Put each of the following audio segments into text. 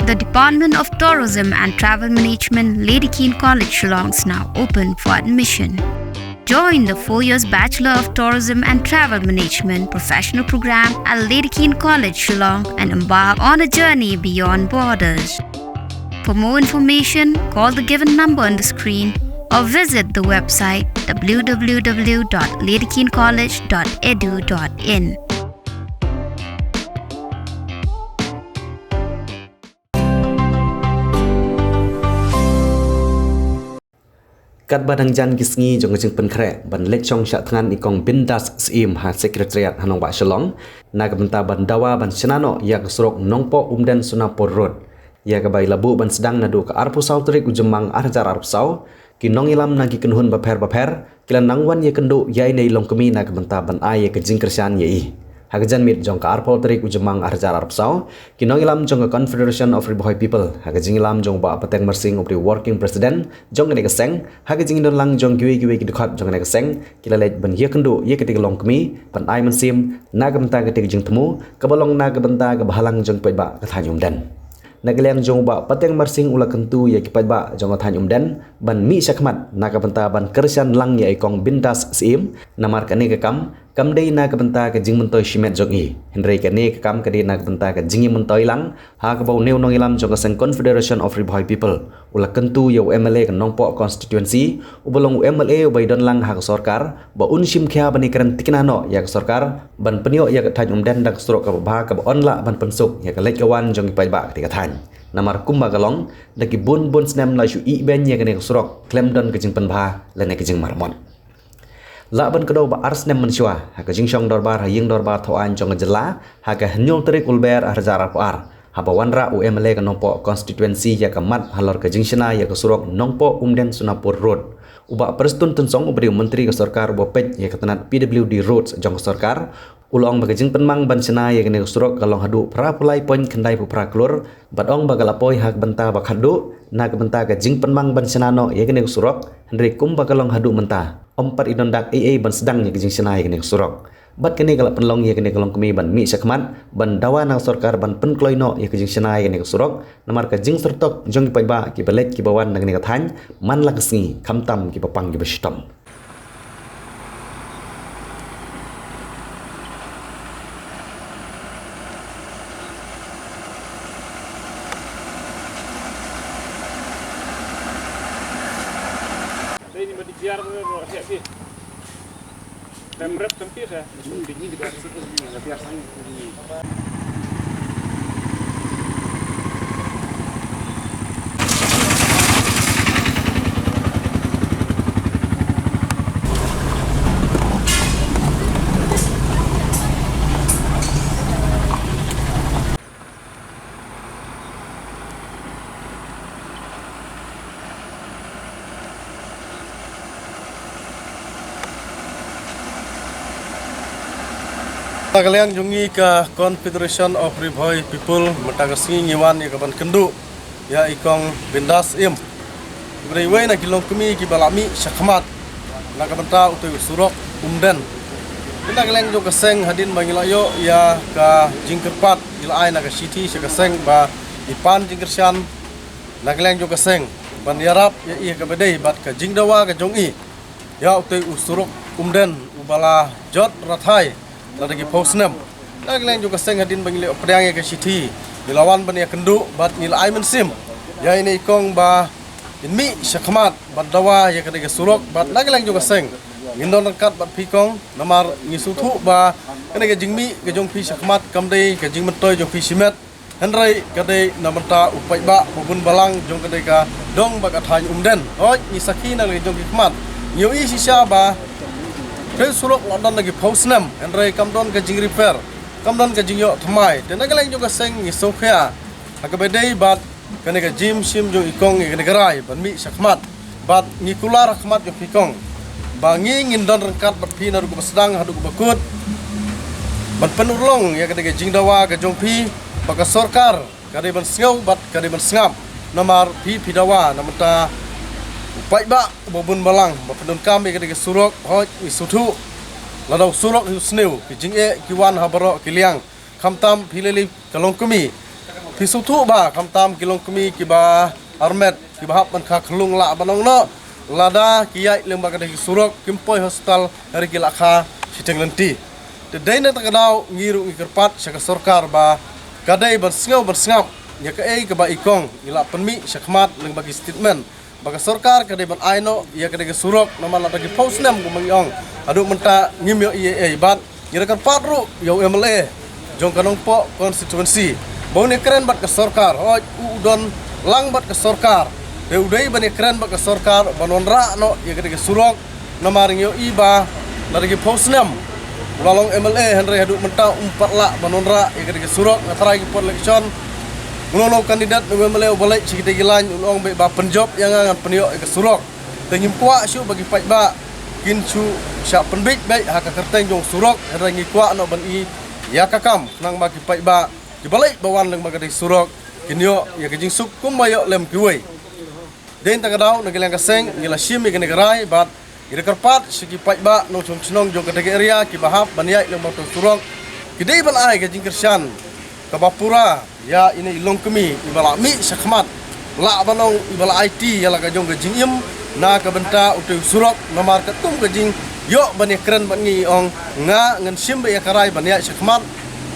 The Department of Tourism and Travel Management, Lady Keane College, Shillong is now open for admission. Join the 4 years Bachelor of Tourism and Travel Management professional program at Lady Keane College, Shillong and embark on a journey beyond borders. For more information, call the given number on the screen or visit the website www.ladykeencollege.edu.in. Kat badang jan gisngi jong jing penkrek ban lek chong syak tangan ikong bindas sim ha sekretariat hanong ba Shillong na benta ban dawa ban senano ya kesurok nongpo umden Sunapur Road ya ke bai labu ban sedang nadu ke arpu sau terik ujemang arjar arpu sau ki nong ilam nagi kenhun baper kilan nangwan ye kendo ya nei long kemi na benta ban ai ke jing kersian ye hagajan mit jong ka arpo terik ujemang arjar arpu sau ki nong ilam jong Confederation of Ribohoi People hagajing ilam jong ba pateng mersing of the working president jong ne keseng hagajing don lang jong giwe ki dekat jong ne keseng kila lej ban ye kendo ye ketik long kemi ban ai mensim na benta ketik jing temu kebalong na benta ke bahalang jong peba ke thanyum dan nageleng jong ba pateng mersing ula kentu ye ki peba jong thanyum dan ban mi syakmat na benta ban kersian lang ye ikong bindas sim namar kane ke kam dei na benta ke jing mentoi shimet jong i henry kane ke kam ke dei na benta ke jing mentoi lang ha ke bau neu nong ilam jong seng Confederation of Ribohoi People ula kentu ye MLA ke nongpo constituency ubolong MLA ubai don lang ha ke sarkar ba unshim khia bani kran tiknano ya ke sarkar ban penio ya ke thanyum dan dak strok ke ba ke onla ban pensuk ya ke lek kawan jong pai ba ke thany namar kumba galong daki bun snem la shu I ben ye ke surok klem don ke jing penbha lene ke jing marmon la ban kedo ba arsnem mensyua ha ke jing shong dorbar ha ying dorbar thoan jong jela ha ke hnyol terik ulber arjar apar ha ba wanra UMLA ke nongpo constituency ya ke mat halor ke jing shina ya ke surok nongpo umden Sunapur Road uba prestun tunsong ubri menteri ke sarkar bopet ya ke tenat PWD roads jong sarkar ulong bagajing penmang ban sena ya kene surok kalong hadu pra pulai poin kendai pupra klur badong bagalapoi hak benta bakhadu na ke benta ke jing penmang ban senano ya kene surok henry kum bagalong hadu menta ompat idondak AA ban sedang ya jing sena ya kene surok bat kene galap penlong ya kene kalong kemi ban mi sakmat ban dawa nang sarkar ban penkloino ya jing sena ya kene surok namar ke jing sertok jong ki ba ki belet ki bawan nang kene kathany man la kesni kamtam ki papang ki bestom ini mau dibiar siap sih. Pemret tempis ya. Ini dibiar situ biar sang. Kalian jungi ke Confederation of Ribohoi People matagasing ngiwan ya kaban kendu ya ikong bindas im beriwe na kilong kemi ki balami syakmat na kabanta utoy surok umden kita kalian jung keseng hadin bangilayo ya ka jingkerpat ilai na ka city keseng ba ipan jingkersian na kalian jung keseng ban yarap ya iya ka bedai bat ka jingdawa ka jongi ya utoy surok umden ubala jot rathai lagi posnem lagi juga seng hadin bangile pedang ke city dilawan ban ya kendu bat nilai mensim ya ini ikong ba inmi syakmat bat dawa ya ke surok bat lagi juga seng ngindon dekat bat pikong namar ngisutu ba kene ke jingmi ke jong pi syakmat kamdei ke jing mentoy jong pi simet henry kade namanta upai ba bubun balang jong kade ka dong ba kathany umden oi ni saki na jong hikmat yoi sisa ba Kau surok London lagi posnem, Henry kamdon ke jing repair, kamdon ke jing yo thamai. Dan nagaleng juga seng isokya. Agabedai bat kene ke jim sim jo ikong ke negarai ban mi sakmat. Bat ngikular rahmat jo ikong. Bangi ngindon rengkat bat pi naru sedang hadu bakut. Ban penurlong ya kene ke jing dawa ke jong pi baka sarkar kade ban sngau bat kade ban sngap. Namar pi dawa namata upai ba bobun balang bapendon kami ke surok hoj isutu ladau surok sneu ki jinge ki wan habaro ki liang kamtam phileli kalong kumi Pisutu ba kamtam kilong kami kiba armet kiba hap man kha khlung la banong no lada kiyai lembaga de surok kimpoi hospital hari kilakha siteng lenti de daina takadau ngiru ngirpat saka sarkar ba kadai bersngap nya ka ei ka ba ikong ila penmi sakmat leng bagi statement baga sarkar kadai ban aino ya kadai surok nama la bagi pausnam gumang adu menta ngimyo ie bat ngira kan patru yo MLA jong kanong po constituency bau ni keren bat ke sarkar hoj udon lang bat ke sarkar de udai bani keren bat ke sarkar banonra no ya kadai surok nama ring yo iba la bagi pausnam lalong MLA Henry Hadu menta umpat la banonra ya kadai surok ngatrai ki pot election uno kandidat MLA boleh cikita gilan ulong be ba penjob yang ngan penio ke surok tengim kuak syu bagi pai ba kin chu sya penbik bai ha ka kerteng jong surok rangi kuak no ban i ya kakam nang bagi pai ba di balai bawan leng bagi surok kinyo ya kejing suk kum bayo lem kuai den tagadau nagilang kaseng ngila sim ke negrai bat ira kerpat sigi pai ba no chung chnong jong ke area ki bahap baniai leng bagi surok kidai ban ai kejing kersan kabapura ya ini ilong kemi ibala mi sakmat la banong ibala IT ya la kajong gajing im na ka benta utu surok nomar ketum gajing yo bani keren bani ong nga ngan simbe ya karai bani ya sakmat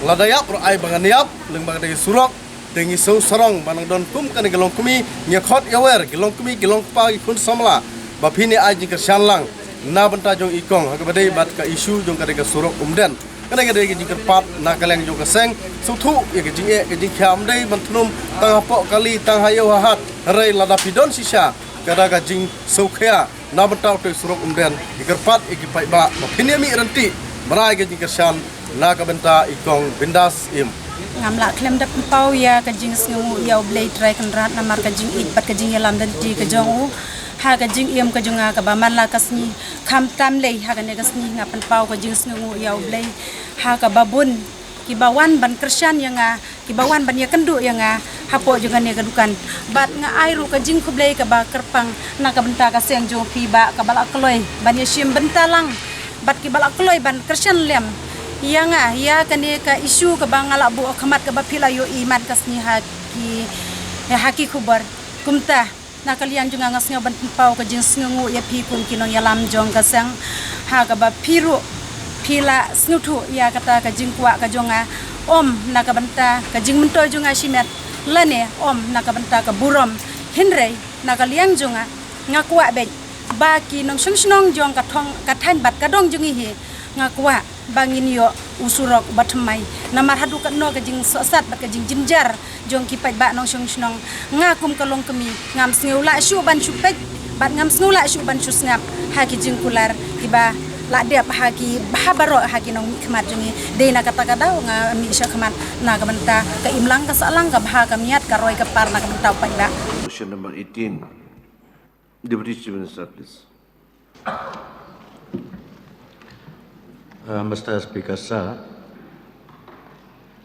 la dayap ro ai bangan yap leng bang de surok tengi so sarong banang don kum kan gelong kemi nya khot ya wer gelong kemi gelong pa kun samla ba phini ai jing kersan lang na benta jong ikong ha ka badai bat ka isu jong ka de surok umden kana ga de jing kerpat na kaleng jong kaseng sutu ya ke jing kham dei bantunum tang po kali tang hayo hat rei lada pidon sisa kada ga jing sokhya na bentau te surok umden dikerpat iki pai ba phini mi renti marai ga jing kersan na ka benta ikong bindas im ngamla klem dap pau ya ka jing sngu ya blade try kan rat na mar ka jing it pat ka jing ya lam dan ti ka jong ha ka jing im ka junga ka ba man la kasni kham tam le ha ka ne kasni ngapan pau ka jing sngu ya blade ha ka babun kibawan ban kersan yang kibawan ban ya kendu yang hapo juga ne kadukan bat nga airu ka jing kublai ka ba kerpang na ka benta ka seng jo pi ba ka bala kloi ban ya sim bentalang bat ki bala kloi ban kersan lem yang ya kane ka isu ka bangala bu khamat ka ba pila yo iman kasni haki kubar kumta na kalian juga ngasnga ban pau ka jing sngu ya pi kum kinong ya lam jong ka sang ha ka ba piru pila snutu ya kata ka jingkwa ka jonga om na ka banta ka jing mento jonga simet lane om na ka banta ka burom hinrei na ka liang jonga ngakwa be baki nong sungsnong jong ka thong ka than bat ka dong jongi hi ngakwa bangin yo usurok batmai na marhadu ka no ka jing sosat bat ka jing jinjar jong ki pai ba nong sungsnong ngakum ka long kemi ngam sngeula syu ban supet bat ngam sngeula syu ban susngap ha ki jing kular kiba la dia haki bahabaro haki nong khmat jungi deina kata kada nga mi sya khmat na ka benta ka imlang ka salang ka bha ka miat ka roi ka par na ka benta pa ba Question number 18 Deputy Chief Minister please Mr. Speaker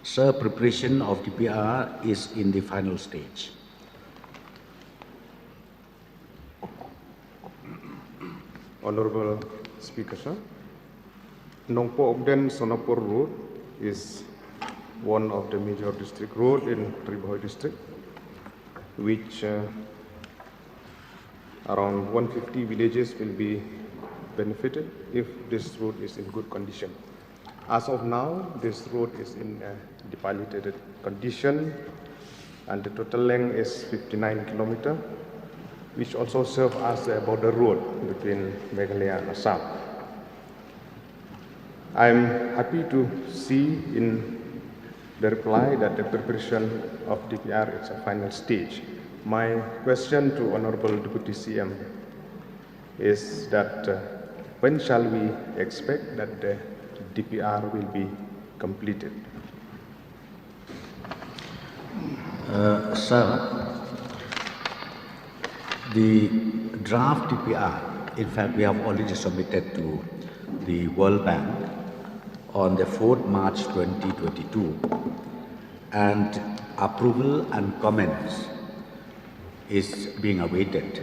sir preparation of DPR is in the final stage. Honorable Speaker, sir. Nongpo Ogden Sonapur Road is one of the major district road in Tribhuai district, which around 150 villages will be benefited if this road is in good condition. As of now, this road is in a dilapidated condition, and the total length is 59 kilometers, which also serves as a border road between Meghalaya and Assam. I am happy to see in the reply that the preparation of DPR is a final stage. My question to Honorable Deputy CM is that when shall we expect that the DPR will be completed? Sir, the draft DPR, in fact, we have already submitted to the World Bank on the 4th March 2022, and approval and comments is being awaited.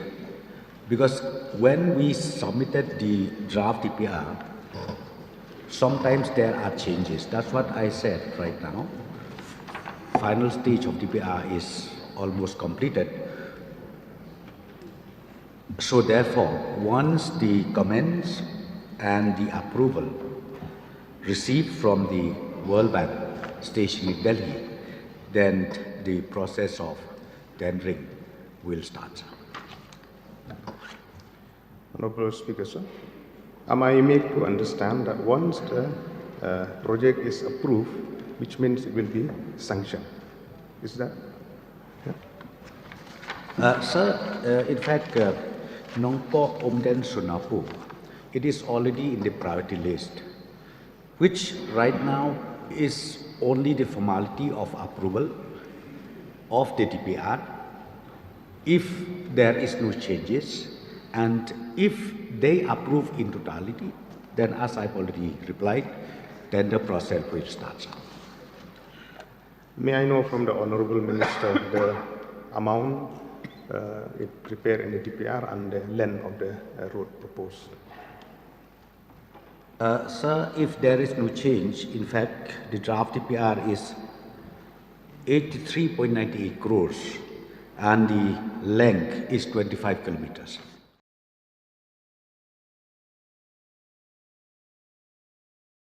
Because when we submitted the draft DPR, sometimes there are changes. That's what I said right now. final stage of DPR is almost completed. So therefore, once the comments and the approval received from the World Bank station in Delhi, then the process of tendering will start. Honorable Speaker, sir, am I made to understand that once the project is approved, which means it will be sanctioned? Is that? Yeah. Sir, in fact, Nongpo Omden Sunapu, it is already in the priority list, which right now is only the formality of approval of the DPR. If there is no changes, and if they approve in totality, then as I've already replied, then the process will start. May I know from the Honorable Minister the amount it prepared in the DPR and the length of the road proposed? Sir, if there is no change, in fact, the draft DPR is 83.98 crores and the length is 25 kilometers.